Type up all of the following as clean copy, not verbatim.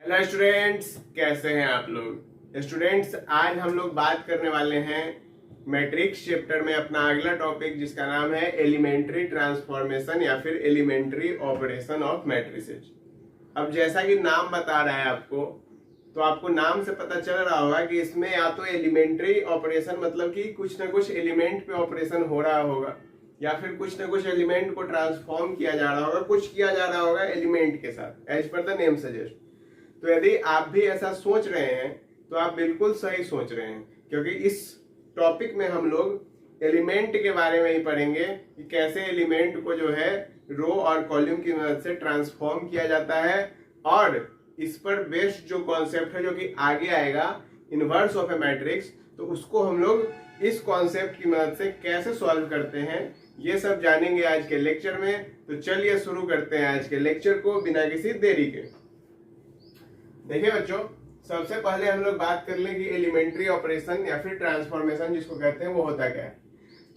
Hello students, कैसे हैं आप लोग। स्टूडेंट्स, आज हम लोग बात करने वाले हैं मैट्रिक्स चैप्टर में अपना अगला टॉपिक, जिसका नाम है एलिमेंट्री ट्रांसफॉर्मेशन या फिर एलिमेंट्री ऑपरेशन ऑफ मैट्रिसेज। अब जैसा कि नाम बता रहा है आपको, तो आपको नाम से पता चल रहा होगा कि इसमें या तो एलिमेंट्री ऑपरेशन मतलब कि कुछ ना कुछ एलिमेंट पे ऑपरेशन हो रहा होगा, या फिर कुछ ना कुछ एलिमेंट को ट्रांसफॉर्म किया जा रहा होगा, कुछ किया जा रहा होगा एलिमेंट के साथ, as per the name suggest. तो यदि आप भी ऐसा सोच रहे हैं तो आप बिल्कुल सही सोच रहे हैं, क्योंकि इस टॉपिक में हम लोग एलिमेंट के बारे में ही पढ़ेंगे कि कैसे एलिमेंट को जो है रो और कॉलम की मदद से ट्रांसफॉर्म किया जाता है, और इस पर बेस्ड जो कॉन्सेप्ट है जो कि आगे आएगा इनवर्स ऑफ ए मैट्रिक्स, तो उसको हम लोग इस कॉन्सेप्ट की मदद से कैसे सॉल्व करते हैं, ये सब जानेंगे आज के लेक्चर में। तो चलिए शुरू करते हैं आज के लेक्चर को बिना किसी देरी के। देखिए बच्चों, सबसे पहले हम लोग बात कर लें कि एलिमेंट्री ऑपरेशन या फिर ट्रांसफॉर्मेशन जिसको कहते हैं वो होता क्या है।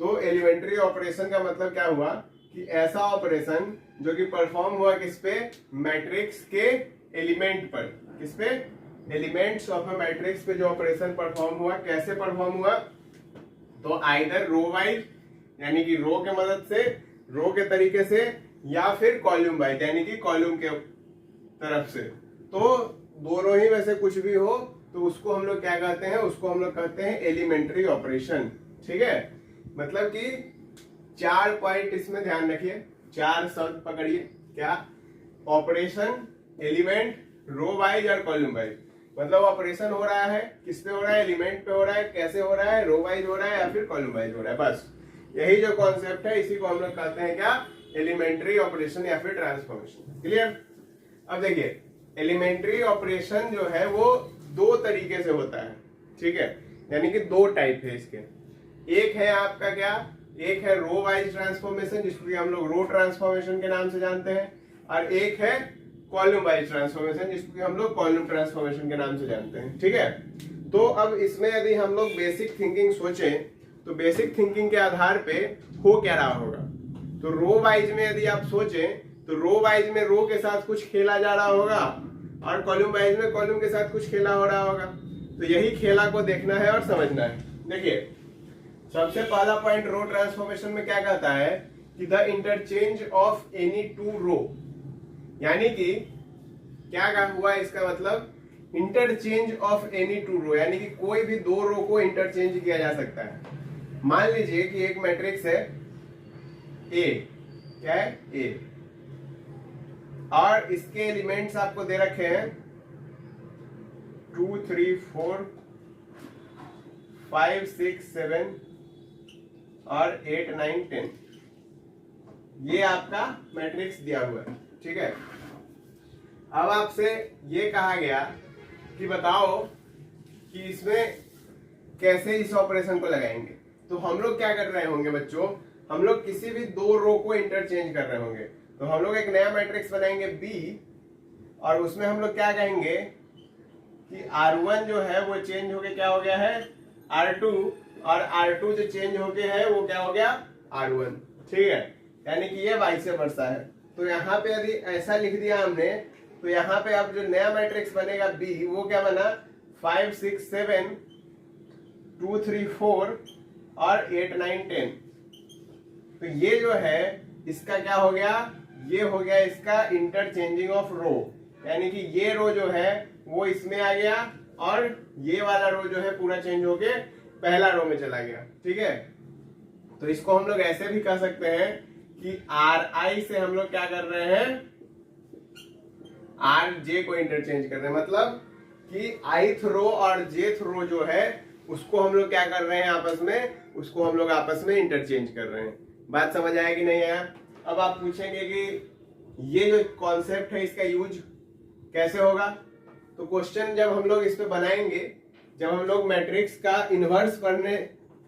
तो एलिमेंट्री ऑपरेशन का मतलब क्या हुआ कि ऐसा ऑपरेशन जो कि परफॉर्म हुआ किस पे, मैट्रिक्स के एलिमेंट पर। किस पे, एलिमेंट्स ऑफ अ मैट्रिक्स पे जो ऑपरेशन परफॉर्म हुआ, कैसे परफॉर्म हुआ, तो आइदर रो वाइज यानी कि रो के मदद से, रो के तरीके से, या फिर कॉलम वाइज यानी कि कॉलम के तरफ से। तो दोनों ही में से कुछ भी हो तो उसको हम लोग क्या कहते हैं, उसको हम लोग कहते हैं एलिमेंट्री ऑपरेशन। ठीक है, मतलब कि 4 पॉइंट इसमें ध्यान रखिए, 4 शब्द पकड़िए। क्या, ऑपरेशन, एलिमेंट, रो वाइज और कॉलम वाइज। मतलब ऑपरेशन हो रहा है, किस पे हो रहा है, एलिमेंट पे हो रहा है, कैसे हो रहा है, रो वाइज हो रहा है या फिर कॉलम वाइज हो रहा है। बस यही जो कॉन्सेप्ट है, इसी को हम लोग कहते हैं क्या, एलिमेंट्री ऑपरेशन या फिर ट्रांसफॉर्मेशन। क्लियर। अब देखिए, एलिमेंट्री ऑपरेशन जो है वो 2 तरीके से होता है। ठीक है, यानी कि 2 टाइप है इसके। एक है आपका क्या, एक है रो वाइज ट्रांसफॉर्मेशन जिसको हम लोग रो ट्रांसफॉर्मेशन के नाम से जानते हैं, और एक है कॉलम वाइज ट्रांसफॉर्मेशन जिसको हम लोग कॉलम ट्रांसफॉर्मेशन के नाम से जानते हैं। ठीक है, तो अब इसमें यदि हम लोग बेसिक थिंकिंग सोचें तो बेसिक थिंकिंग के आधार पे हो क्या रहा होगा। तो रो वाइज में यदि आप सोचें तो रो वाइज में रो के साथ कुछ खेला जा रहा होगा, और कॉलम वाइज में कॉलम के साथ कुछ खेला हो रहा होगा। तो यही खेला को देखना है और समझना है। देखिए, सबसे पहला पॉइंट रो ट्रांसफॉर्मेशन में क्या कहता है कि द इंटरचेंज ऑफ एनी 2 रो, यानी कि क्या हुआ इसका मतलब, इंटरचेंज ऑफ एनी 2 रो, यानी कि कोई भी 2 रो को इंटरचेंज किया जा सकता है। मान लीजिए कि एक मैट्रिक्स है ए, क्या है, ए, और इसके एलिमेंट्स आपको दे रखे हैं 2 3 4 5 6 7 और 8 9 10। ये आपका मैट्रिक्स दिया हुआ है। ठीक है, अब आपसे ये कहा गया कि बताओ कि इसमें कैसे इस ऑपरेशन को लगाएंगे। तो हम लोग क्या कर रहे होंगे बच्चों, हम लोग किसी भी 2 रो को इंटरचेंज कर रहे होंगे। तो हम लोग एक नया मैट्रिक्स बनाएंगे B, और उसमें हम लोग क्या कहेंगे कि R1 जो है वो चेंज होके क्या हो गया है, R2, और R2 जो चेंज होके है वो क्या हो गया, R1। ठीक है, यानी कि ये वाइस वर्सा है। तो यहाँ पे यदि ऐसा लिख दिया हमने, तो यहाँ पे अब जो नया मैट्रिक्स बनेगा B, वो क्या बना, 5 6 7 2 3 4 और 8 9 10। तो ये जो है इसका क्या हो गया, ये हो गया इसका इंटरचेंजिंग ऑफ रो, यानी कि ये रो जो है वो इसमें आ गया, और ये वाला रो जो है पूरा चेंज होके पहला रो में चला गया। ठीक है, तो इसको हम लोग ऐसे भी कह सकते हैं कि Ri से हम लोग क्या कर रहे हैं, Rj को इंटरचेंज कर रहे हैं। मतलब कि ith रो और jth रो जो है उसको हम लोग क्या कर रहे हैं आपस में, उसको हम लोग आपस में इंटरचेंज कर रहे हैं। बात समझ आया कि नहीं आया। अब आप पूछेंगे कि ये जो कॉन्सेप्ट है इसका यूज कैसे होगा। तो क्वेश्चन जब हम लोग इस पे बनाएंगे, जब हम लोग मैट्रिक्स का इनवर्स पढ़ने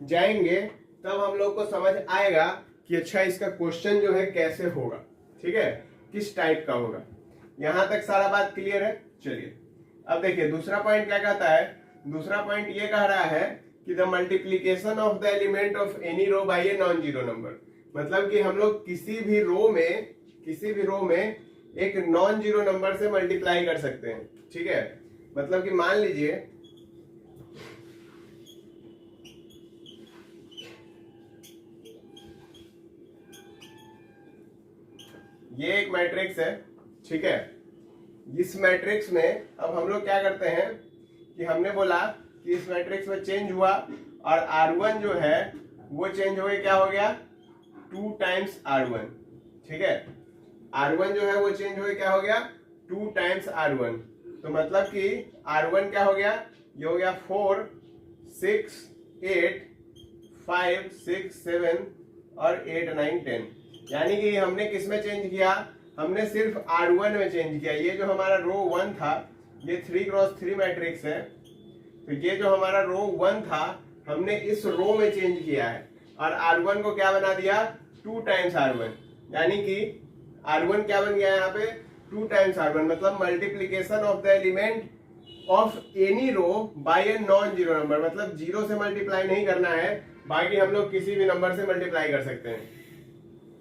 जाएंगे, तब हम लोग को समझ आएगा कि अच्छा इसका क्वेश्चन जो है कैसे होगा। ठीक है, किस टाइप का होगा। यहां तक सारा बात क्लियर है। चलिए अब देखिए, दूसरा पॉइंट क्या कहता है। दूसरा पॉइंट ये कह रहा है कि the multiplication of the element of any row by a non zero number. मतलब कि हम लोग किसी भी रो में एक नॉन जीरो नंबर से मल्टीप्लाई कर सकते हैं। ठीक है, मतलब कि मान लीजिए ये एक मैट्रिक्स है। ठीक है, इस मैट्रिक्स में अब हम लोग क्या करते हैं कि हमने बोला कि इस मैट्रिक्स में चेंज हुआ और R1 जो है वो चेंज हो गया, क्या हो गया 2 टाइम्स R1। ठीक है, R1 जो है वो चेंज हो गया, क्या हो गया 2 टाइम्स R1। तो मतलब कि R1 क्या हो गया, ये हो गया 4 6 8 5 6 7 और 8 9 10। यानी कि हमने किस में चेंज किया, हमने सिर्फ R1 में चेंज किया। ये जो हमारा रो 1 था, ये 3x3 मैट्रिक्स है, तो ये जो हमारा रो 1 था हमने इस रो में चेंज किया है और R1 को क्या बना दिया 2 टाइम्स R1। यानी कि R1 क्या बन गया यहाँ पे 2 टाइम्स R1, मतलब multiplication of the element of any row by a non zero number. मतलब जीरो से मल्टीप्लाई नहीं करना है, बाकी हम लोग किसी भी नंबर से मल्टीप्लाई कर सकते हैं।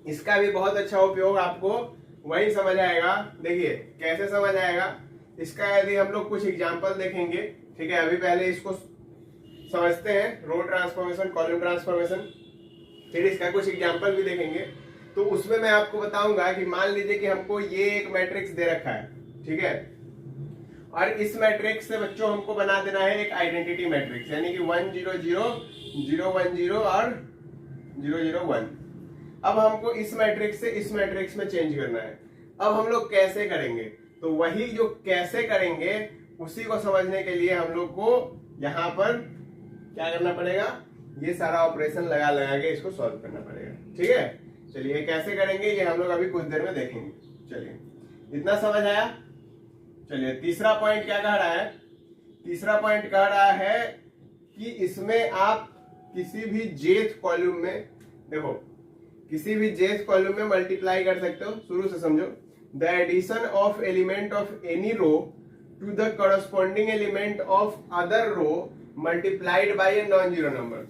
इसका भी बहुत अच्छा उपयोग आपको वही समझ आएगा। देखिए कैसे समझ आएगा इसका, यदि हम लोग कुछ एग्जांपल देखेंगे। ठीक है, अभी पहले इसको समझते हैं, रो ट्रांसफॉर्मेशन, कॉलम ट्रांसफॉर्मेशन, फिर इसका कुछ एग्जांपल भी देखेंगे। तो उसमें मैं आपको बताऊंगा कि मान लीजिए कि हमको ये एक मैट्रिक्स दे रखा है। ठीक है, और इस मैट्रिक्स से बच्चों हमको बना देना है एक आइडेंटिटी मैट्रिक्स, यानी कि 1 0 0 0 1 0 और 0 0 1। अब हमको इस मैट्रिक्स से इस मैट्रिक्स में चेंज करना है। अब हम लोग कैसे करेंगे, तो वही जो कैसे करेंगे उसी को समझने के लिए हम लोग को यहाँ पर क्या करना पड़ेगा, ये सारा ऑपरेशन लगा लगा के इसको सॉल्व करना पड़ेगा। ठीक है, चलिए कैसे करेंगे ये हम लोग अभी कुछ देर में देखेंगे। चलिए इतना समझ आया। चलिए तीसरा पॉइंट क्या कह रहा है, तीसरा पॉइंट कह रहा है कि इसमें आप किसी भी जेथ कॉलम में, देखो किसी भी जेथ कॉलम में मल्टीप्लाई कर सकते हो। शुरू से समझो, the addition of element of any row to the corresponding element of other row multiplied by a non zero number.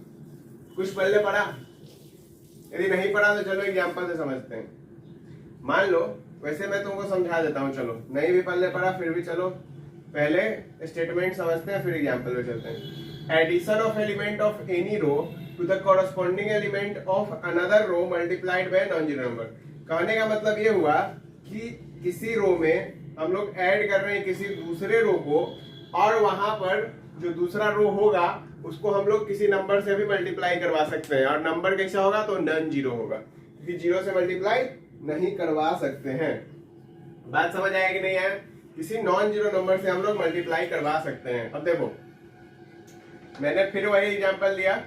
कुछ पहले पढ़ा, यदि नहीं पढ़ा तो चलो एग्जांपल से समझते हैं। मान लो, वैसे मैं तुमको समझा देता हूँ, चलो नहीं भी पहले पढ़ा फिर भी चलो पहले स्टेटमेंट समझते हैं फिर एग्जांपल पे चलते हैं। Addition of element of any row to the corresponding element of another row multiplied by non zero number. कहने का मतलब ये हुआ कि किसी रो में हम लोग ऐड कर रहे हैं किसी दूसरे रो को, और वहां पर जो दूसरा रो होगा उसको हम लोग किसी नंबर से भी मल्टीप्लाई करवा सकते हैं, और नंबर कैसा होगा तो नॉन जीरो होगा, क्योंकि जीरो से मल्टीप्लाई नहीं करवा सकते हैं। बात समझ आया कि नहीं आया, किसी नॉन जीरो नंबर से हम लोग मल्टीप्लाई करवा सकते हैं। अब देखो मैंने फिर वही एग्जांपल दिया,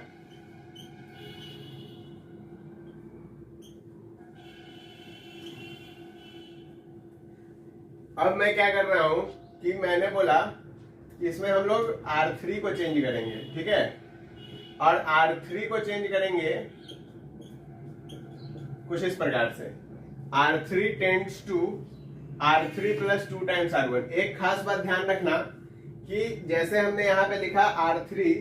अब मैं क्या कर रहा हूं कि मैंने बोला कि इसमें हम लोग R3 को चेंज करेंगे। ठीक है, और R3 को चेंज करेंगे कुछ इस प्रकार से, R3 tends to R3 plus 2 times R1। एक खास बात ध्यान रखना कि जैसे हमने यहाँ पे लिखा R3,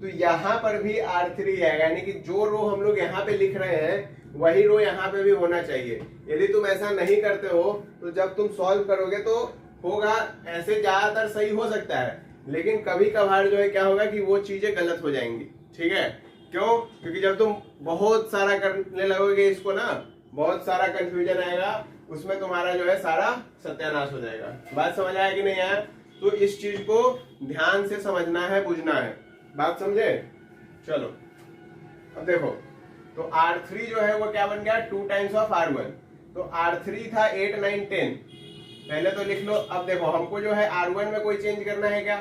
तो यहाँ पर भी R3 आएगा, यानी कि जो रो हम लोग यहाँ पे लिख रहे हैं वही रो यहाँ पे भी होना चाहिए। यदि तुम ऐसा नहीं करते हो तो जब तुम सॉल्व करोगे तो होगा ऐसे, ज्यादातर सही हो सकता है, लेकिन कभी कभार जो है क्या होगा कि वो चीजें गलत हो जाएंगी। ठीक है, क्यों, क्योंकि जब तुम बहुत सारा करने लगोगे इसको ना, बहुत सारा कंफ्यूजन आएगा, उसमें तुम्हारा जो है सारा सत्यानाश हो जाएगा। बात समझ आया कि नहीं आया, तो इस चीज को ध्यान से समझना है, बुझना है। बात समझे, चलो अब देखो, तो R3 जो है वो क्या बन गया 2 टाइम्स ऑफ R1। तो R3 था 8 9 10, पहले तो लिख लो। अब देखो हमको जो है R1 में कोई चेंज करना है क्या,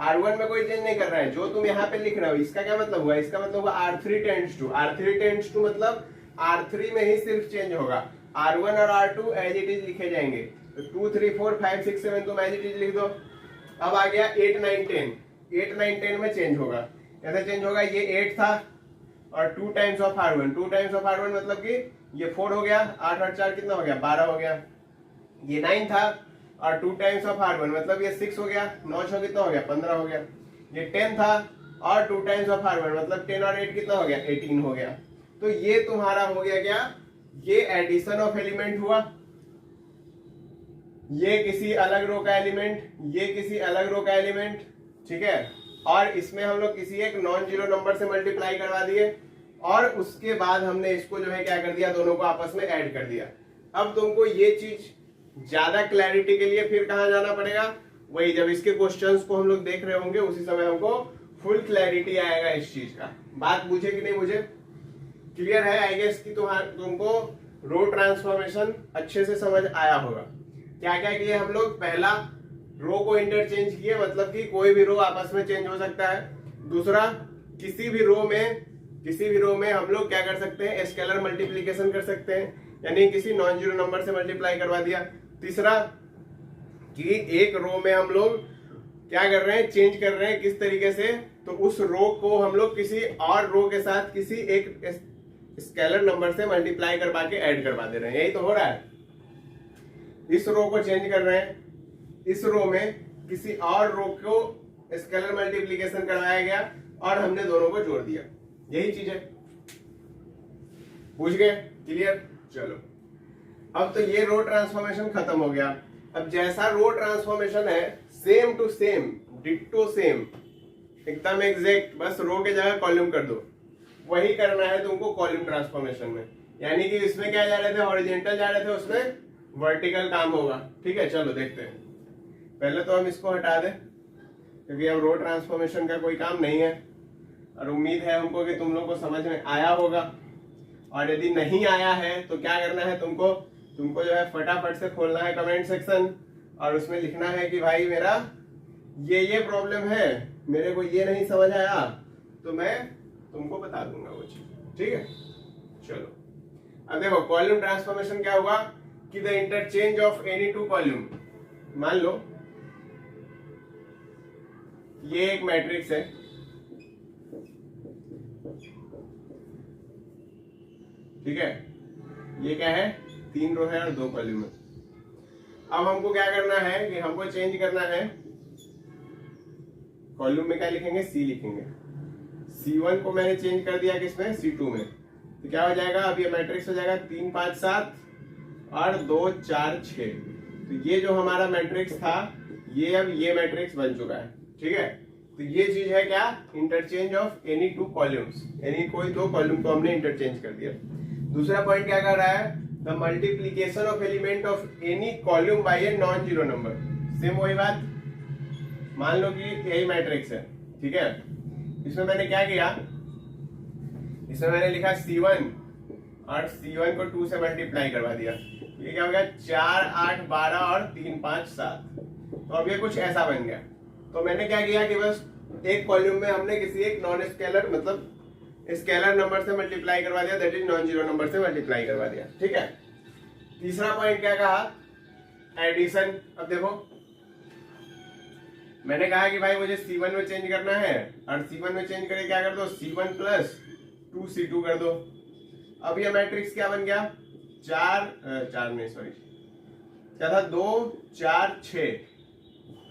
R1 में कोई चेंज नहीं करना है। जो तुम यहाँ पे लिख रहे हो इसका क्या मतलब हुआ, इसका मतलब हुआ R3 tends to, R3 tends to मतलब R3 में ही सिर्फ चेंज होगा, R1 और R2 एज इट इज लिखे जाएंगे। तो 2 3 4 5 6 7 तुम एज इट इज लिख दो। अब आ गया 8 9 10, 8 9 10 में चेंज होगा, कैसे चेंज होगा, ये 8 था और 2 times of R1, 2 times of R1 मतलब कि ये 4 हो गया, 8 और 4 कितना हो गया 12 हो गया। ये 9 था और 2 टाइम्स ऑफ R1 मतलब ये 6 हो गया, 9 6 कितना हो गया 15 हो गया। ये 10 था और 2 टाइम्स ऑफ R1 मतलब 10 और 8 कितना हो गया 18 हो गया। तो ये तुम्हारा हो गया क्या, ये एडिशन ऑफ एलिमेंट हुआ। ये किसी अलग रो का एलिमेंट, ये किसी अलग रो का एलिमेंट, ठीक है। और इसमें हम लोग किसी एक नॉन जीरो नंबर से मल्टीप्लाई करवा दिए और उसके बाद हमने इसको जो है क्या कर दिया, दोनों को आपस में ऐड कर दिया। अब तुमको ये चीज ज्यादा क्लैरिटी के लिए फिर कहाँ जाना पड़ेगा, वही जब इसके क्वेश्चंस को हम लोग देख रहे होंगे उसी समय हमको फुल क्लैरिटी आएगा इस चीज का। बात बुझे कि नहीं बुझे, क्लियर है आई गेस कि तुमको रो ट्रांसफॉर्मेशन अच्छे से समझ आया होगा। क्या क्या किए हम लोग, पहला रो को इंटरचेंज किए, मतलब कि कोई भी रो आपस में चेंज हो सकता है। दूसरा, किसी भी रो में हम लोग क्या कर सकते हैं, स्केलर मल्टीप्लीकेशन कर सकते हैं, यानी किसी नॉन जीरो नंबर से मल्टीप्लाई करवा दिया। तीसरा कि एक रो में हम लोग क्या कर रहे हैं, चेंज कर रहे हैं, किस तरीके से, तो उस रो को हम लोग किसी और रो के साथ किसी एक स्केलर नंबर से मल्टीप्लाई करवा के ऐड करवा दे रहे हैं, यही तो हो रहा है। इस रो को चेंज कर रहे हैं, इस रो में किसी और रो को स्केलर मल्टीप्लीकेशन करवाया गया और हमने दोनों को जोड़ दिया, यही चीज है। पूछ गए, क्लियर। चलो, अब तो ये रो ट्रांसफॉर्मेशन खत्म हो गया। अब जैसा रो ट्रांसफॉर्मेशन है, same to same, ditto same, एकदम एग्जैक्ट, बस रो के जगह कॉलम कर दो, वही करना है तुमको कॉलम ट्रांसफॉर्मेशन में। यानी कि इसमें क्या जा रहे थे, हॉरिजॉन्टल जा रहे थे, उसमें वर्टिकल काम होगा। ठीक है, चलो देखते हैं। पहले तो हम इसको हटा दें क्योंकि अब रो ट्रांसफॉर्मेशन का कोई काम नहीं है, और उम्मीद है हमको कि तुम लोग को समझ में आया होगा। और यदि नहीं आया है तो क्या करना है तुमको जो है फटाफट से खोलना है कमेंट सेक्शन और उसमें लिखना है कि भाई मेरा ये प्रॉब्लम है, मेरे को ये नहीं समझ आया, तो मैं तुमको बता दूंगा वो चीज। ठीक है, चलो अब देखो कॉलम ट्रांसफॉर्मेशन क्या होगा कि the interchange of any two column, मान लो ये एक मैट्रिक्स है, ठीक है, ये क्या है, 3 रो है और 2 कॉलम है। अब हमको क्या करना है कि हमको चेंज करना है, कॉलम में क्या लिखेंगे, सी लिखेंगे। C1 को मैंने चेंज कर दिया किसमें, C2 में, तो क्या हो जाएगा, अब ये मैट्रिक्स हो जाएगा 3 5 7 और 2 4 6। तो ये जो हमारा मैट्रिक्स था ये अब ये मैट्रिक्स बन चुका है। ठीक है, तो ये चीज है क्या, interchange of any two columns, यानी कोई 2 कॉलम को हमने इंटरचेंज कर दिया। दूसरा पॉइंट क्या कर रहा है, the multiplication of element of any column by a non zero number. Same वही बात, मान लो कि यही मैट्रिक्स है, ठीक है, इसमें मैंने क्या किया, इसमें मैंने लिखा C1 और C1 को 2 से मल्टीप्लाई करवा दिया। ये क्या हो गया, 4 8 12 और 3 5 7। तो अब ये कुछ ऐसा बन गया। तो मैंने क्या किया कि बस एक कॉलम में हमने किसी एक नॉन स्केलर मतलब स्केलर नंबर से मल्टीप्लाई करवा दिया, that is non zero number से मल्टीप्लाई करवा दिया। ठीक है, तीसरा पॉइंट क्या कहा, एडिशन। अब देखो मैंने कहा कि भाई मुझे C1 में चेंज करना है और C1 में चेंज करके क्या कर दो, C1 प्लस 2C2 कर दो। अब ये मैट्रिक्स क्या बन गया, 4 नहीं सॉरी क्या था, 2 4 6।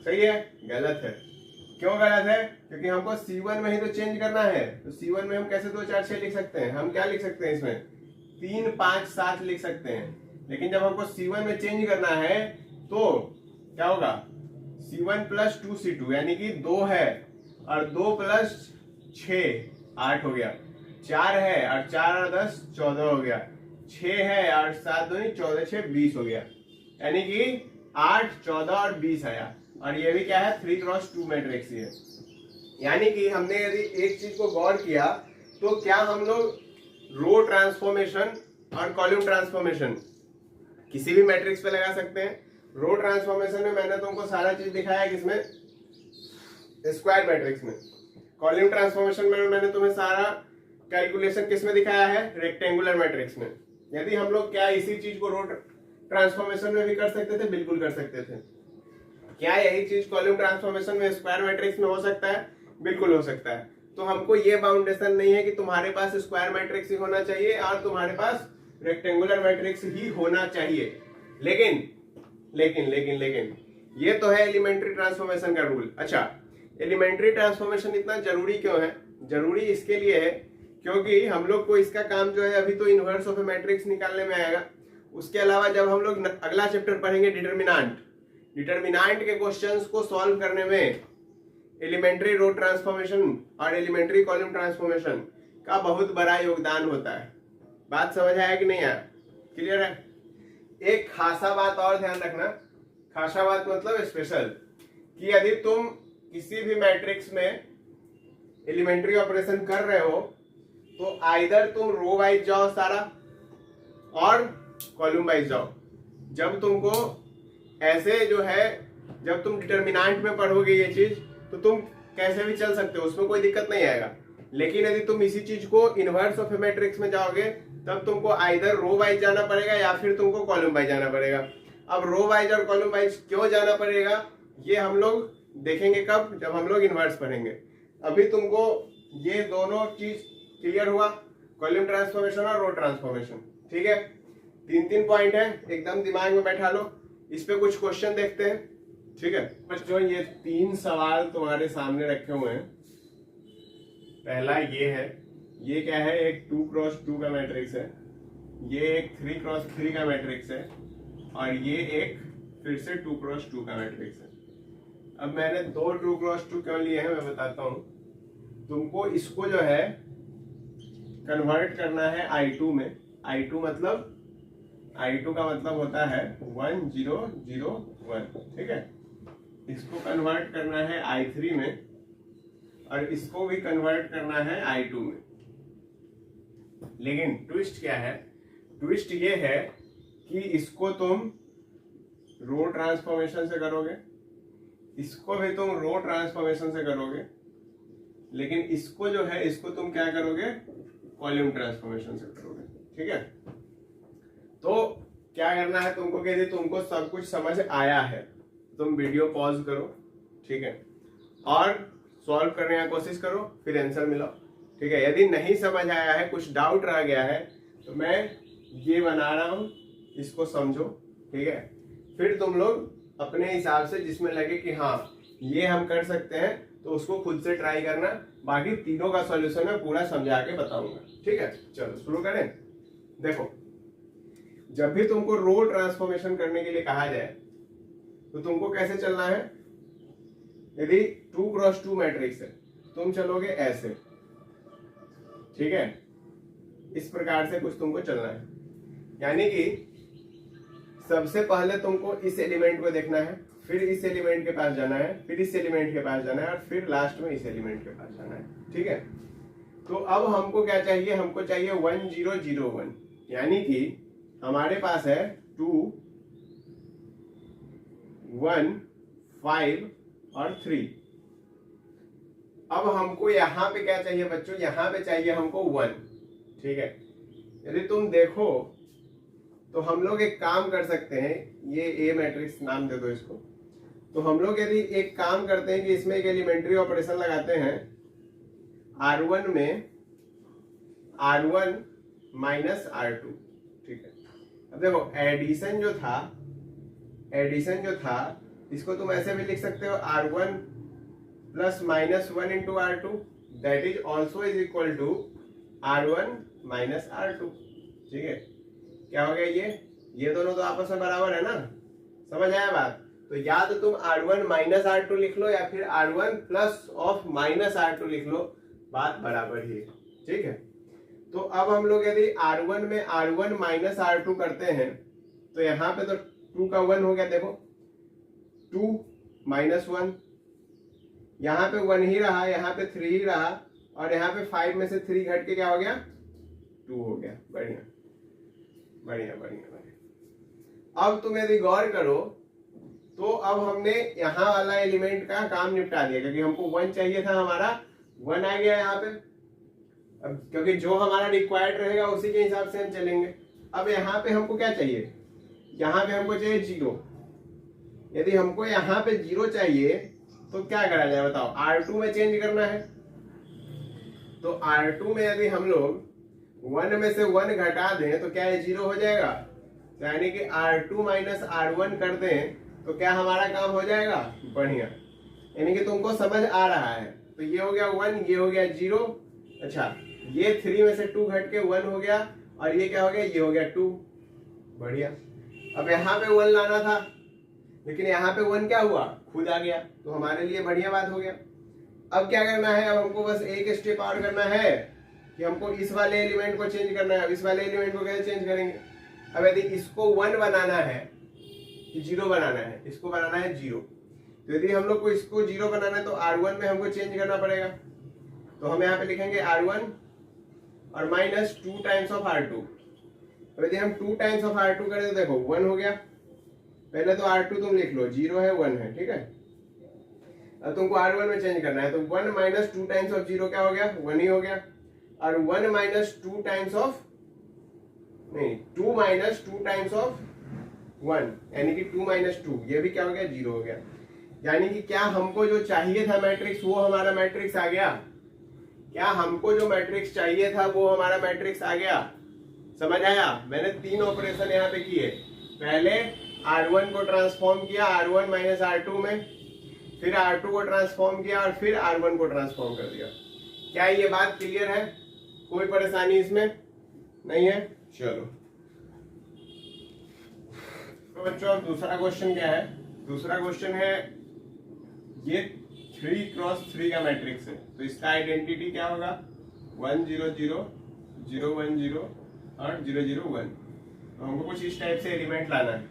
सही है, गलत है। क्यों गलत है, क्योंकि हमको C1 में ही तो चेंज करना है। तो C1 में हम कैसे 2 4 6 लिख सकते हैं, हम क्या लिख सकते हैं इसमें 3 5 7 लिख सकते हैं। लेकिन जब हमको C1 में चेंज करना है तो क्या होगा, C1 प्लस 2C2 यानी कि 2 है और 2 प्लस 6 8 हो गया, 4 है और 4 और 10 14 हो गया, 6 है और 7 2 14 6 20 हो गया, यानी कि 8 14 और 20 आया। और ये भी क्या है, 3x2 मैट्रिक्स है। यानी कि हमने यदि एक चीज को गौर किया तो क्या हम लोग रो ट्रांसफॉर्मेशन और कॉलम ट्रांसफॉर्मेशन किसी भी मैट्रिक्स पे लगा सकते हैं। रो ट्रांसफॉर्मेशन में मैंने तुमको सारा चीज दिखाया है किसमें, स्क्वायर मैट्रिक्स में। कॉलम ट्रांसफॉर्मेशन में मैंने तुम्हें सारा कैलकुलेशन किसमें दिखाया है, रेक्टेंगुलर मैट्रिक्स में। यदि हम लोग क्या इसी चीज को रो ट्रांसफॉर्मेशन में भी कर सकते थे, बिल्कुल कर सकते थे। क्या यही चीज कॉलम ट्रांसफॉर्मेशन में स्क्वायर मैट्रिक्स में हो सकता है, बिल्कुल हो सकता है। तो हमको ये बाउंडेशन नहीं है कि तुम्हारे पास स्क्वायर मैट्रिक्स ही होना चाहिए और तुम्हारे पास रेक्टेंगुलर मैट्रिक्स ही होना चाहिए। लेकिन लेकिन लेकिन लेकिन ये तो है एलिमेंट्री ट्रांसफॉर्मेशन का रूल। अच्छा, एलिमेंट्री ट्रांसफॉर्मेशन इतना जरूरी क्यों है, जरूरी इसके लिए है क्योंकि हम लोग को इसका काम जो है अभी तो इनवर्स ऑफ ए मैट्रिक्स निकालने में आएगा। उसके अलावा जब हम लोग अगला चैप्टर पढ़ेंगे डिटरमिनेंट, डिटर्मिनेंट के क्वेश्चंस को सॉल्व करने में एलिमेंट्री रो ट्रांसफॉर्मेशन और एलिमेंट्री कॉलम ट्रांसफॉर्मेशन का बहुत बड़ा योगदान होता है। बात समझ आया कि नहीं आया? क्लियर है? एक खासा बात और ध्यान रखना, खासा बात मतलब स्पेशल, कि यदि तुम किसी भी मैट्रिक्स में एलिमेंट्री ऑपरेशन कर रहे हो तो आइदर तुम रो वाइज जाओ सारा और कॉलम वाइज जाओ। जब तुमको ऐसे जो है, जब तुम डिटर्मिनेंट में पढ़ोगे ये चीज तो तुम कैसे भी चल सकते हो, उसमें कोई दिक्कत नहीं आएगा। लेकिन यदि तुम इसी चीज को इनवर्स ऑफ ए मैट्रिक्स में जाओगे तब तुमको आइदर रो वाइज जाना पड़ेगा या फिर तुमको कॉलम वाइज जाना पड़ेगा। अब रो वाइज और कॉलम वाइज क्यों जाना पड़ेगा ये हम लोग देखेंगे कब, जब हम लोग इनवर्स पढ़ेंगे। अभी तुमको ये दोनों चीज क्लियर हुआ, कॉलम ट्रांसफॉर्मेशन और रो ट्रांसफॉर्मेशन। ठीक है, 3 पॉइंट है, एकदम दिमाग में बैठा लो। इस पे कुछ क्वेश्चन देखते हैं। ठीक है बच्चों, ये 3 सवाल तुम्हारे सामने रखे हुए हैं। पहला ये है, ये क्या है, एक 2x2 का मैट्रिक्स है, ये एक 3x3 का मैट्रिक्स है और ये एक फिर से 2x2 का मैट्रिक्स है। अब मैंने 2 2x2 क्यों लिए हैं मैं बताता हूं। तुमको इसको जो है कन्वर्ट करना है I2 में। I2 मतलब, I2 का मतलब होता है 1 0 0 1। ठीक है, इसको कन्वर्ट करना है I3 में और इसको भी कन्वर्ट करना है I2 में। लेकिन ट्विस्ट क्या है, ट्विस्ट ये है कि इसको तुम रो ट्रांसफॉर्मेशन से करोगे, इसको भी तुम रो ट्रांसफॉर्मेशन से करोगे, लेकिन इसको जो है इसको तुम क्या करोगे, कॉलम ट्रांसफॉर्मेशन से करोगे। ठीक है, तो क्या करना है तुमको, यदि तुमको सब कुछ समझ आया है तुम वीडियो पॉज करो, ठीक है, और सॉल्व करने की कोशिश करो, फिर आंसर मिलाओ। ठीक है, यदि नहीं समझ आया है, कुछ डाउट रह गया है तो मैं ये बना रहा हूं, इसको समझो। ठीक है, फिर तुम लोग अपने हिसाब से जिसमें लगे कि हाँ ये हम कर सकते हैं तो उसको खुद से ट्राई करना। बाकी तीनों का सॉल्यूशन मैं पूरा समझा के बताऊंगा। ठीक है, चलो शुरू करें। देखो, जब भी तुमको रो ट्रांसफॉर्मेशन करने के लिए कहा जाए तो तुमको कैसे चलना है। यदि 2x2 मैट्रिक्स है तुम चलोगे ऐसे, ठीक है, इस प्रकार से कुछ तुमको चलना है। यानी कि सबसे पहले तुमको इस एलिमेंट को देखना है, फिर इस एलिमेंट के पास जाना है, फिर इस एलिमेंट के पास जाना है और फिर लास्ट में इस एलिमेंट के पास जाना है। ठीक है, तो अब हमको क्या चाहिए, हमको चाहिए 1 0 0 1। यानी कि हमारे पास है 2 1 5 और 3। अब हमको यहाँ पे क्या चाहिए बच्चों, यहाँ पे चाहिए हमको 1। ठीक है, यदि तुम देखो तो हम लोग एक काम कर सकते हैं, ये ए मैट्रिक्स नाम दे दो इसको। तो हम लोग यदि एक काम करते हैं कि इसमें एक एलिमेंट्री ऑपरेशन लगाते हैं, R1 में R1 माइनस R2। ठीक है, अब देखो एडिशन जो था इसको तुम ऐसे भी लिख सकते हो, R1 plus minus 1 into R2 that is also is equal to R1 minus R2। ठीक है, क्या हो गया, ये दोनों तो आपस में बराबर है ना, समझ आया बात। तो या तो तुम R1 माइनस R2 लिख लो या फिर R1 plus of minus R2 लिख लो, बात बराबर ही है। ठीक है, तो अब हम लोग यदि R1 में R1 माइनस R2 करते हैं तो यहाँ पे तो 2 का 1 हो गया। देखो 2 माइनस 1, यहाँ पे 1 ही रहा, यहाँ पे 3 ही रहा और यहाँ पे 5 में से 3 घट के क्या हो गया, 2 हो गया। बढ़िया बढ़िया बढ़िया बढ़िया। अब तुम यदि गौर करो तो अब हमने यहाँ वाला एलिमेंट का काम निपटा दिया, क्योंकि हमको 1 चाहिए था, हमारा 1 आ गया यहाँ पे। अब क्योंकि जो हमारा रिक्वायर्ड रहेगा उसी के हिसाब से हम चलेंगे। अब यहाँ पे हमको क्या चाहिए, यहाँ पे हमको चाहिए 0। यदि हमको यहाँ पे 0 चाहिए तो क्या करा जाए बताओ, R2 में चेंज करना है। तो R2 में यदि हम लोग 1 में से 1 घटा दें तो क्या ये 0 हो जाएगा। यानी कि R2 माइनस R1 कर दें तो क्या हमारा काम हो जाएगा, बढ़िया। यानी कि तुमको समझ आ रहा है। तो ये हो गया 1, ये हो गया 0। अच्छा, ये 3 में से 2 घट के 1 हो गया और ये क्या हो गया, ये हो गया 2। बढ़िया। अब यहाँ पे 1 लाना था, लेकिन यहाँ पे 1 क्या हुआ, खुद आ गया, तो हमारे लिए बढ़िया बात हो गया। अब क्या करना है, अब हमको बस एक स्टेप और करना है कि हमको इस वाले एलिमेंट को चेंज करना है। अब इस वाले एलिमेंट को कैसे चेंज करेंगे, अब यदि इसको 1 बनाना है कि 0 बनाना है, इसको बनाना है 0, तो यदि हम लोग को इसको 0 बनाना है तो R1 में हमको चेंज करना पड़ेगा। तो हम यहाँ पे लिखेंगे R1 और माइनस 2 टाइम्स ऑफ R2। तो यदि हम 2 टाइम्स ऑफ R2 करें तो देखो 1 हो गया, पहले तो R2 तुम लिख लो, 0 है 1 है, ठीक है। अब तुमको R1 में चेंज करना है, तो 1 माइनस 2 टाइम्स ऑफ 0 क्या हो गया, 1 ही हो गया। और 1 माइनस 2 टाइम्स ऑफ, नहीं 2 माइनस 2 टाइम्स ऑफ 1 यानी कि 2 माइनस 2, ये भी क्या हो गया, 0 हो गया। यानी कि क्या हमको जो चाहिए था मैट्रिक्स वो हमारा मैट्रिक्स आ गया, क्या हमको जो मैट्रिक्स चाहिए था वो हमारा मैट्रिक्स आ गया। समझ आया, मैंने 3 ऑपरेशन यहाँ पे किए, पहले R1 को ट्रांसफॉर्म किया R1 माइनस R2 में, फिर R2 को ट्रांसफॉर्म किया और फिर R1 को ट्रांसफॉर्म कर दिया। क्या ये बात क्लियर है, कोई परेशानी इसमें नहीं है। चलो तो बच्चों अब दूसरा क्वेश्चन क्या है, दूसरा क्वेश्चन है ये 3x3 का मैट्रिक्स है, तो इसका आइडेंटिटी क्या होगा, 1 0 0 0 1 0 और 0 0 1। तो हमको कुछ इस टाइप से एलिमेंट लाना है,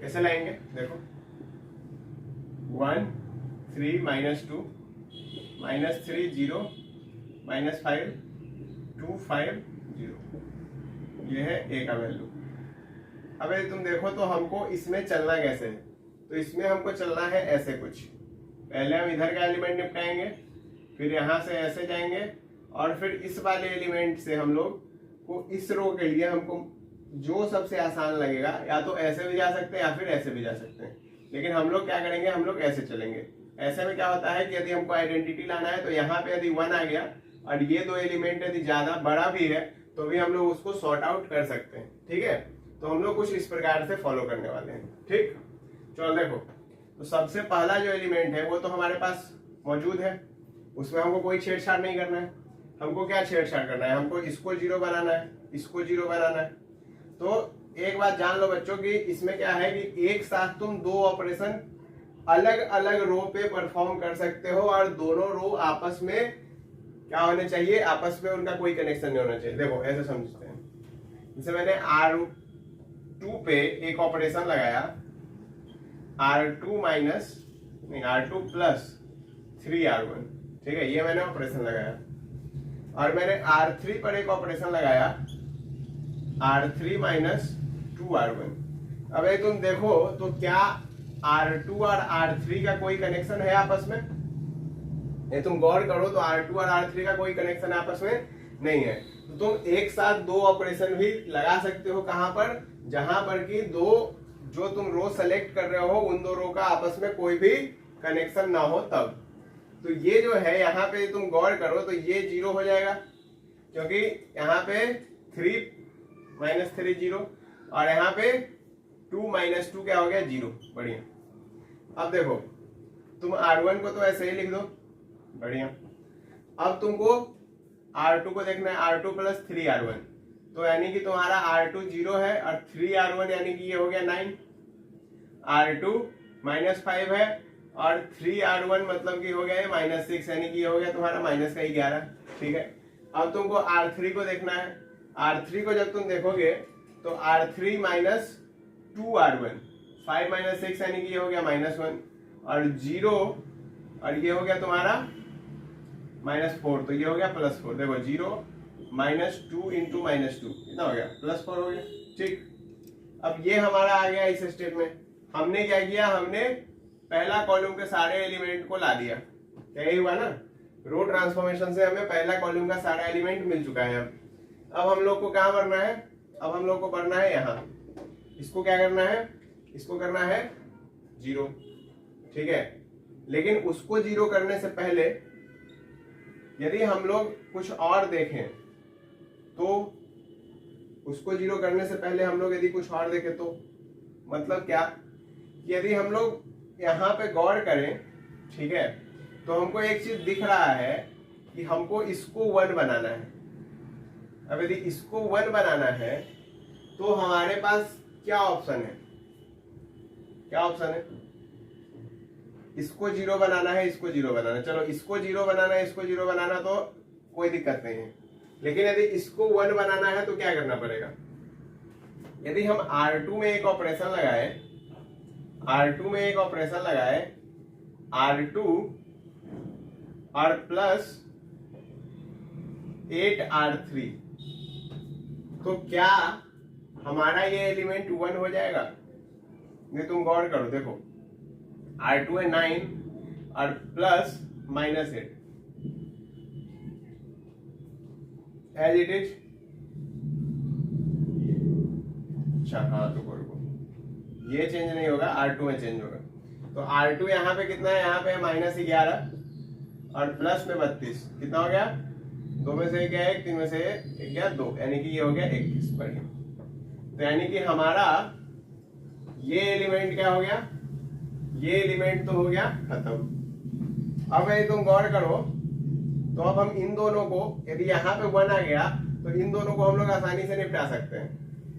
कैसे लाएंगे देखो, 1 3 माइनस 2 माइनस 3 0 माइनस 5 2 5 0, ये है ए का वैल्यू। अब यदि तुम देखो तो हमको इसमें चलना कैसे है, तो इसमें हमको चलना है ऐसे कुछ, पहले हम इधर का एलिमेंट निपटाएंगे, फिर यहाँ से ऐसे जाएंगे और फिर इस वाले एलिमेंट से हम लोग को इस रो के लिए हमको जो सबसे आसान लगेगा, या तो ऐसे भी जा सकते हैं या फिर ऐसे भी जा सकते हैं, लेकिन हम लोग क्या करेंगे, हम लोग ऐसे चलेंगे। ऐसे में क्या होता है कि यदि हमको आइडेंटिटी लाना है तो यहाँ पे यदि 1 आ गया और ये 2 एलिमेंट यदि ज्यादा बड़ा भी है तो भी हम लोग उसको सॉर्ट आउट कर सकते हैं, ठीक है। तो हम लोग कुछ इस प्रकार से फॉलो करने वाले हैं, ठीक। चलो देखो, तो सबसे पहला जो एलिमेंट है वो तो हमारे पास मौजूद है, उसमें हमको कोई छेड़छाड़ नहीं करना है। हमको क्या छेड़छाड़ करना है, हमको इसको 0 बनाना है, इसको 0 बनाना है। तो एक बात जान लो बच्चों की इसमें क्या है कि एक साथ तुम 2 ऑपरेशन अलग अलग रो पे परफॉर्म कर सकते हो और दोनों रो आपस में क्या होने चाहिए, आपस में उनका कोई कनेक्शन नहीं होना चाहिए। देखो ऐसे समझते हैं, जैसे मैंने R2 पे एक ऑपरेशन लगाया, R2 माइनस नहीं R2 प्लस 3R1, ठीक है, ये मैंने ऑपरेशन लगाया। और मैंने R3 पर एक ऑपरेशन लगाया, R3 माइनस 2R1। अब ये तुम देखो तो क्या R2 और R3 का कोई कनेक्शन है आपस में, ये तुम गौर करो तो R2 और R3 का कोई कनेक्शन आपस में नहीं है। तो तुम एक साथ 2 ऑपरेशन भी लगा सकते हो, कहां पर, जहां पर कि 2 जो तुम रो सेलेक्ट कर रहे हो उन 2 रो का आपस में कोई भी कनेक्शन ना हो तब। तो ये जो है यहाँ पे तुम गौर करो तो ये 0 हो जाएगा, क्योंकि यहाँ पे 3 माइनस 3 0 और यहाँ पे 2 माइनस 2 क्या हो गया, 0। बढ़िया। अब देखो तुम R1 को तो ऐसे ही लिख दो, बढ़िया। अब तुमको R2 को देखना है, R2 प्लस 3R1, तो यानी कि तुम्हारा R2 0 है और 3R1 यानी कि ये हो गया 9। R2 माइनस 5 है और 3R1 मतलब कि हो गया माइनस 6, यानी कि ये हो गया तुम्हारा माइनस का 11, ठीक है। अब तुमको R3 को देखना है, R3 को जब तुम देखोगे तो R3 माइनस 2R1, 5 माइनस 6 यानी कि ये हो गया माइनस 1 और 0 और ये हो गया तुम्हारा माइनस 4, तो ये हो गया प्लस 4। देखो 0 माइनस 2 इंटू माइनस 2 कितना हो गया, प्लस 4 हो गया, ठीक। अब ये हमारा आ गया इस स्टेप में। हमने क्या किया, हमने पहला कॉलम के सारे एलिमेंट को ला दिया, क्या यही हुआ ना, रो ट्रांसफॉर्मेशन से हमें पहला कॉलम का सारा एलिमेंट मिल चुका है। अब हम लोग को कहाँ भरना है, अब हम लोग को भरना है यहाँ, इसको क्या करना है, इसको करना है 0, ठीक है। लेकिन उसको 0 करने से पहले यदि हम लोग कुछ और देखें तो उसको 0 करने से पहले हम लोग यदि कुछ और देखें तो मतलब क्या, यदि हम लोग यहाँ पे गौर करें, ठीक है, तो हमको एक चीज दिख रहा है कि हमको इसको 1 बनाना है। अब यदि इसको 1 बनाना है तो हमारे पास क्या ऑप्शन है, क्या ऑप्शन है? इसको जीरो बनाना है, इसको जीरो बनाना है। चलो इसको जीरो बनाना है, इसको जीरो बनाना तो कोई दिक्कत नहीं है, लेकिन यदि इसको 1 बनाना है तो क्या करना पड़ेगा? यदि हम R2 में एक ऑपरेशन लगाए, R2 में एक ऑपरेशन लगाए, R2 और प्लस 8R3, तो क्या हमारा ये एलिमेंट 1 हो जाएगा? नहीं, तुम गौर करो, देखो R2 है 9 और प्लस -8 एज इट इज। अच्छा हाँ, तो रुको, ये चेंज नहीं होगा, R2 में चेंज होगा। तो R2 यहाँ पे कितना है? यहाँ पे -11 और प्लस में 32, कितना हो गया? 2 में से क्या है? 3 में से 1 गया 2, यानी कि ये हो गया 21। बढ़िया। तो यानी कि हमारा ये एलिमेंट क्या हो गया? ये एलिमेंट तो हो गया खत्म। अब यदि तुम गौर करो तो अब हम इन दोनों को, यदि यहाँ पे 1 आ गया तो इन दोनों को हम लोग आसानी से निपटा सकते हैं।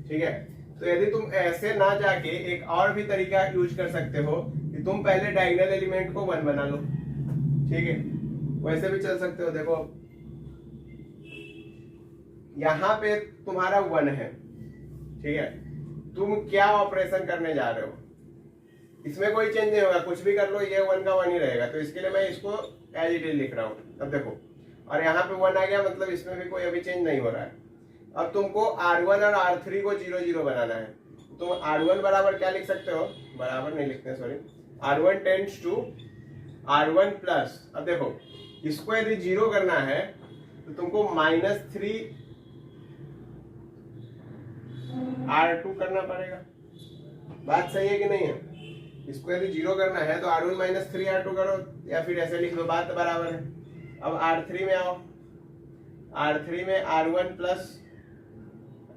ठीक है, तो यदि तुम ऐसे ना जाके एक और भी तरीका यूज कर सकते हो कि तुम पहले डायगोनल एलिमेंट को 1 बना लो। ठीक है, वैसे भी चल सकते हो। देखो यहाँ पे तुम्हारा 1 है, ठीक है, तुम क्या ऑपरेशन करने जा रहे हो? इसमें कोई चेंज नहीं होगा, कुछ भी कर लो ये 1 का 1 ही रहेगा। तो इसके लिए मैं इसको एज इट इज लिख रहा हूँ। अब देखो, और यहाँ पे 1 आ गया, मतलब इसमें भी कोई अभी चेंज नहीं हो रहा है। अब तुमको R1 और R3 को 0 0 बनाना है। तुम R1 बराबर क्या लिख सकते हो? बराबर नहीं लिखते, sorry, R1 tends to R1 plus. अब देखो इसको यदि 0 करना है तो तुमको -3 R2 करना पड़ेगा। बात सही है कि नहीं है? इसको यदि 0 करना है तो R1 -3 R2 करो, या फिर ऐसे लिख दो, बात तो बराबर है। अब R3 में आओ, R3 में R1 प्लस,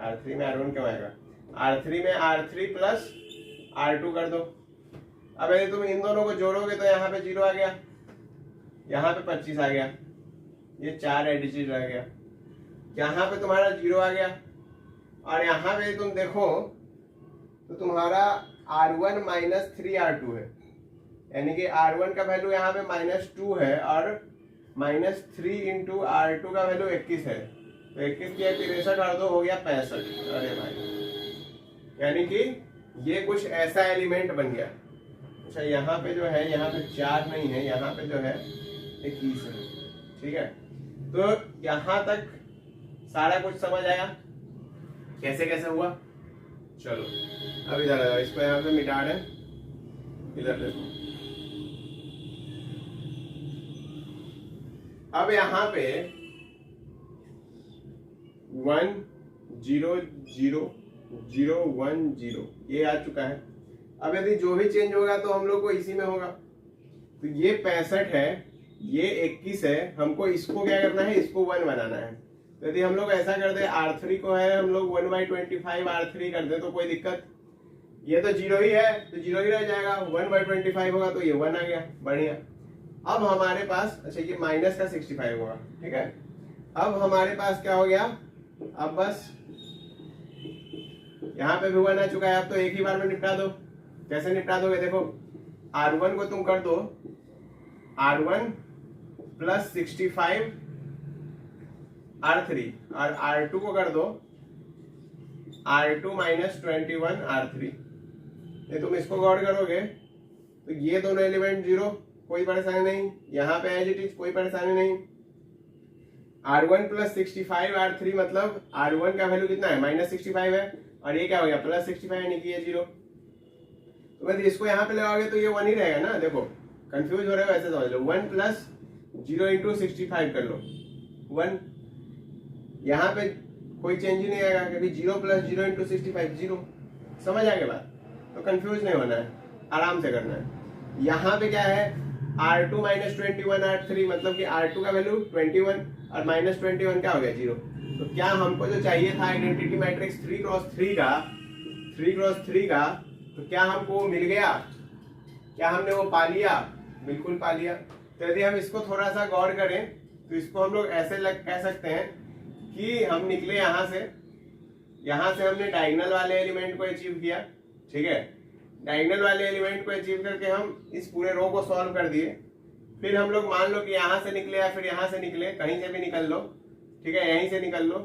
R3 में R1 क्यों आएगा? R3 में R3 प्लस R2 कर दो। अब यदि तुम इन दोनों को जोड़ोगे तो यहाँ पे 0 आ गया, यहाँ पे 25 आ गया, ये 4 एडिशन रह गया, यहाँ पे तुम्हारा 0 आ गया, और यहाँ पे तुम देखो तो तुम्हारा R1 -3 R2 है, यानी कि R1 का वैल्यू यहाँ पे -2 है और -3 इंटू R2 का वैल्यू 21 है। तो 21 किया 63 और 2 हो गया 65। अरे भाई, यानी कि ये कुछ ऐसा एलिमेंट बन गया। अच्छा यहाँ पे जो है, यहाँ पे 4 नहीं है, यहाँ पे जो है 21 है। ठीक है, तो यहाँ तक सारा कुछ समझ आया कैसे कैसे हुआ? चलो अब इधर आ जाओ, इसको यहाँ पे मिटा दें, इधर देखो। अब यहाँ पे 1 0 0 0 1 0 ये आ चुका है। अब यदि जो भी चेंज होगा तो हम लोग को इसी में होगा। तो ये 65 है, ये 21 है, हमको इसको क्या करना है? इसको 1 बनाना है। तो यदि हम लोग ऐसा कर दे, R3 को है हम लोग 1/25 R3 कर दे तो कोई दिक्कत? ये तो 0 ही है तो 0 ही रह जाएगा, 1/25 होगा तो ये 1 आ गया। बढ़िया। अब हमारे पास, अच्छा ये माइनस का 65 होगा, ठीक है। अब हमारे पास क्या हो गया? अब बस यहाँ पे भी 1 आ चुका है। अब तो एक ही बार में निपटा दो। कैसे निपटा दोगे? देखो R1 को तुम कर दो R1 प्लस 65 R3 और R2 को कर दो R2 माइनस 21 R3। ये तुम इसको गौर करोगे तो ये दोनों एलिमेंट 0, कोई परेशानी नहीं। यहाँ पे एज इट इज, कोई परेशानी नहीं। R1 प्लस 65 R3 मतलब R1 का वैल्यू कितना है? -65 है, और ये क्या हो गया? प्लस 65, यानी कि ये 0। तो यदि इसको यहाँ पे लगाओगे तो ये 1 ही रहेगा ना। देखो कंफ्यूज हो रहे हो, ऐसे समझ लो, 1 प्लस 0 इंटू 65 कर लो 1। यहाँ पे कोई चेंज ही नहीं आएगा क्योंकि 0 प्लस 0 इंटू 65 0। समझ आ गया बात? तो कंफ्यूज नहीं होना है, आराम से करना है। यहाँ पे क्या है? R2 माइनस 21 R3 मतलब कि R2 का वैल्यू 21 और माइनस 21 क्या हो गया? 0। तो क्या हमको जो चाहिए था आइडेंटिटी मैट्रिक्स 3x3 का, तो क्या हमको मिल गया? क्या हमने वो पा लिया? बिल्कुल पा लिया। तो यदि हम इसको थोड़ा सा गौर करें तो इसको हम लोग ऐसे कह सकते हैं कि हम निकले यहाँ से हमने डायगोनल वाले एलिमेंट को अचीव किया, ठीक है। डायगोनल वाले एलिमेंट को अचीव करके हम इस पूरे रो को सॉल्व कर दिए। फिर हम लोग मान लो कि यहाँ से निकले या फिर यहाँ से निकले, कहीं से भी निकल लो, ठीक है, यहीं से निकल लो,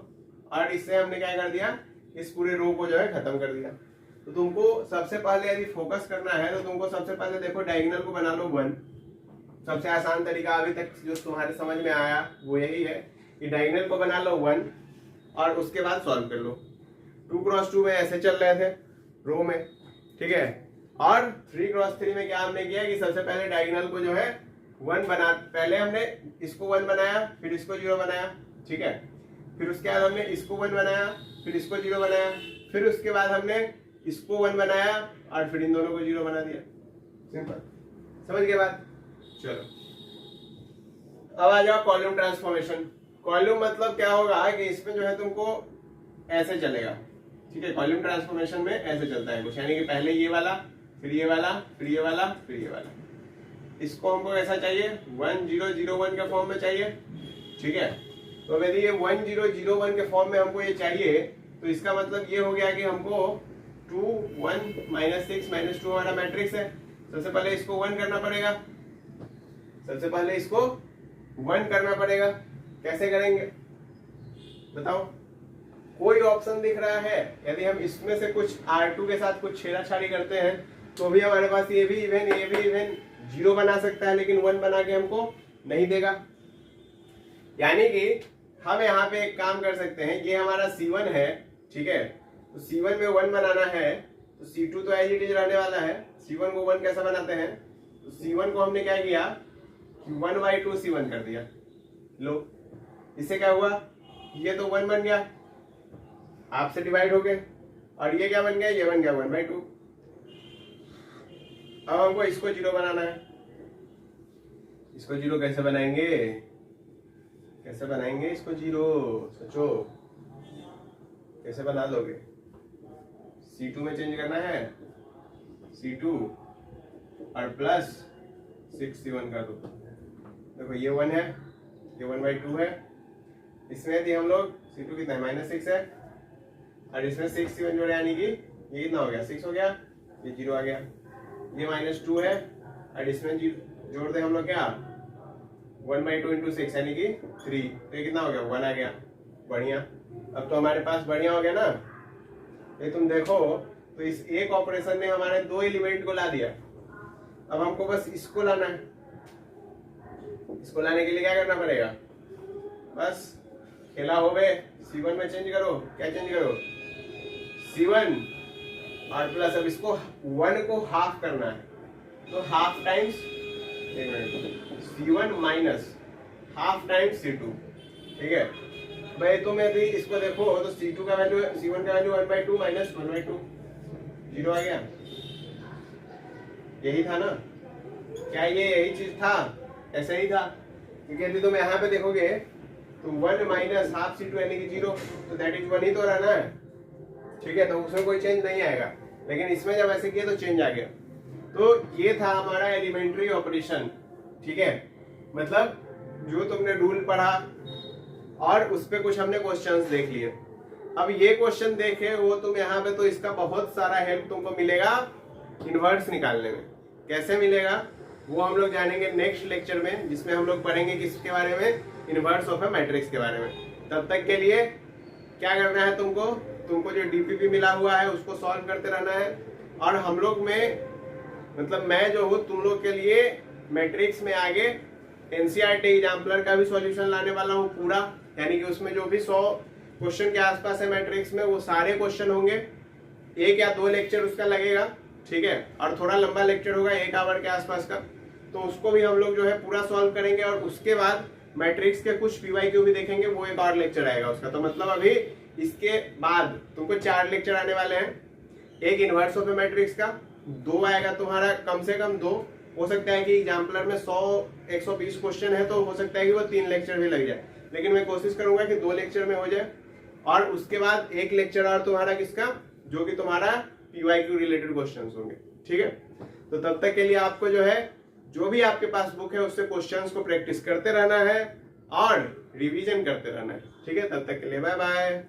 और इससे हमने क्या कर दिया, इस पूरे रो को जो है खत्म कर दिया। तो तुमको सबसे पहले यदि फोकस करना है तो तुमको सबसे पहले देखो डायगोनल को बना लो 1। सबसे आसान तरीका अभी तक जो तुम्हारे समझ में आया वो यही है कि डायगोनल को बना लो 1 और उसके बाद सॉल्व कर लो। 2 क्रॉस 2 में ऐसे चल रहे थे रो में, ठीक है, और 3 क्रॉस 3 में क्या हमने किया कि सबसे पहले डायगोनल को जो है 1 बना, पहले हमने इसको 1 बनाया, फिर इसको 0 बनाया, ठीक है, फिर उसके बाद हमने इसको 1 बनाया, फिर इसको 0 बनाया, फिर उसके बाद हमने इसको 1 बनाया और फिर इन दोनों को 0 बना दिया। सिंपल, समझ गए बात? चलो अब आ जाओ कॉलम ट्रांसफॉर्मेशन। कॉलम मतलब क्या होगा कि इसमें जो है तुमको ऐसे चलेगा, ठीक है, कॉलम ट्रांसफॉर्मेशन में ऐसे चलता है कुछ, यानी कि पहले ये वाला, फिर ये वाला, फिर ये वाला, फिर ये वाला। इसको हमको ऐसा चाहिए 1 0 0 1 के फॉर्म में चाहिए, ठीक है। तो यदि ये 1 0 0 1 के फॉर्म में हमको ये चाहिए तो इसका मतलब ये हो गया कि हमको 2 1 -6 -2 हमारा मैट्रिक्स है। सबसे पहले इसको 1 करना पड़ेगा, सबसे पहले इसको 1 करना पड़ेगा। कैसे करेंगे बताओ? कोई ऑप्शन दिख रहा है? यदि हम इसमें से कुछ R2 के साथ कुछ छेड़ाछाड़ी करते हैं तो भी हमारे पास ये भी इवन 0 बना सकता है, लेकिन 1 बना के हमको नहीं देगा। यानी कि हम यहाँ पे एक काम कर सकते हैं, ये हमारा C1 है, ठीक है, तो C1 में 1 बनाना है तो C2 तो एज इट इज रहने वाला है। C1 को 1 कैसे बनाते हैं? तो C1 को हमने क्या किया, 1/2 C1 कर दिया। लो, इससे क्या हुआ, ये तो 1 बन गया, आपसे डिवाइड हो गए, और ये क्या बन गया, ये बन गया 1/2। अब हमको इसको 0 बनाना है। इसको 0 कैसे बनाएंगे, कैसे बनाएंगे इसको 0? सोचो कैसे बना दोगे? C2 में चेंज करना है, C2 और प्लस 6 C1 कर दो। देखो ये 1 है, ये 1/2 है, इसमें यदि हम लोग C2 कितना है, -6 है, और इसमें 6 C1 जोड़े, यानी कि ये कितना हो गया, 6 हो गया, ये 0 आ गया, ये -2 है, और इसमें जोड़ दे हम लोग क्या, 1/2 × 6 यानी कि 3, तो ये कितना हो गया, 1 आ गया। बढ़िया, अब तो हमारे पास बढ़िया हो गया ना। ये तुम देखो तो इस एक ऑपरेशन ने हमारे 2 एलिमेंट को ला दिया। अब हमको बस इसको लाना है। इसको लाने के लिए क्या करना पड़ेगा, बस खेला हो गए, C1 में चेंज करो। क्या चेंज करो, C1 और प्लस, अब इसको 1 को हाफ करना है, तो हाफ टाइम्स, एक minute, C1 minus half times C2, ठीक है भाई। तुम यदि इसको देखो तो C2 का वैल्यू, C1 का वैल्यू 1/2 माइनस 1/2, 0 आ गया। यही था ना, क्या ये यही चीज था? ऐसा ही था, क्योंकि यदि तुम यहाँ पे देखोगे तो 1 माइनस हाफ C2 यानी कि 0, तो दैट इज 1 ही तो रहना है, ठीक है, तो उसमें कोई चेंज नहीं आएगा। लेकिन इसमें जब ऐसे किया तो चेंज आ गया। तो ये था हमारा एलिमेंट्री ऑपरेशन, ठीक है, मतलब जो तुमने रूल पढ़ा और उस पे कुछ हमने क्वेश्चंस देख लिए। अब ये क्वेश्चन देखे वो तुम यहाँ पे, तो इसका बहुत सारा हेल्प तुमको मिलेगा इनवर्स निकालने में। कैसे मिलेगा वो हम लोग जानेंगे नेक्स्ट लेक्चर में, जिसमें हम लोग पढ़ेंगे किसके बारे में, इनवर्स ऑफ ए मैट्रिक्स के बारे में। तब तक के लिए क्या करना है तुमको जो डीपीपी मिला हुआ है उसको सॉल्व करते रहना है। और हम लोग में मतलब मैं जो हूँ तुम लोग के लिए मैट्रिक्स में आगे एनसीईआरटी एग्जाम्पलर का भी सॉल्यूशन लाने वाला हूँ पूरा, यानी कि उसमें जो भी 100 क्वेश्चन के आसपास है मैट्रिक्स में, वो सारे क्वेश्चन होंगे। 1 या 2 लेक्चर उसका लगेगा, ठीक है, और थोड़ा लंबा लेक्चर होगा 1 आवर के आसपास का, तो उसको भी हम लोग जो है पूरा सॉल्व करेंगे। और उसके बाद मैट्रिक्स के कुछ पीवाईक्यू भी देखेंगे, वो एक और लेक्चर आएगा उसका। तो मतलब अभी इसके बाद तुमको 4 लेक्चर आने वाले हैं। एक इनवर्स ऑफ ए मैट्रिक्स का, 2 आएगा तुम्हारा, कम से कम 2, हो सकता है कि एग्जाम्पलर में 100-120 क्वेश्चन है तो हो सकता है कि वो 3 लेक्चर भी लग जाए, लेकिन मैं कोशिश करूंगा कि 2 लेक्चर में हो जाए। और उसके बाद 1 लेक्चर और तुम्हारा किसका, जो कि तुम्हारा पीवाईक्यू रिलेटेड क्वेश्चंस होंगे, ठीक है। तो तब तक के लिए आपको जो है, जो भी आपके पास बुक है उससे क्वेश्चंस को प्रैक्टिस करते रहना है और रिवीजन करते रहना है, ठीक है। तब तक के लिए बाय बाय।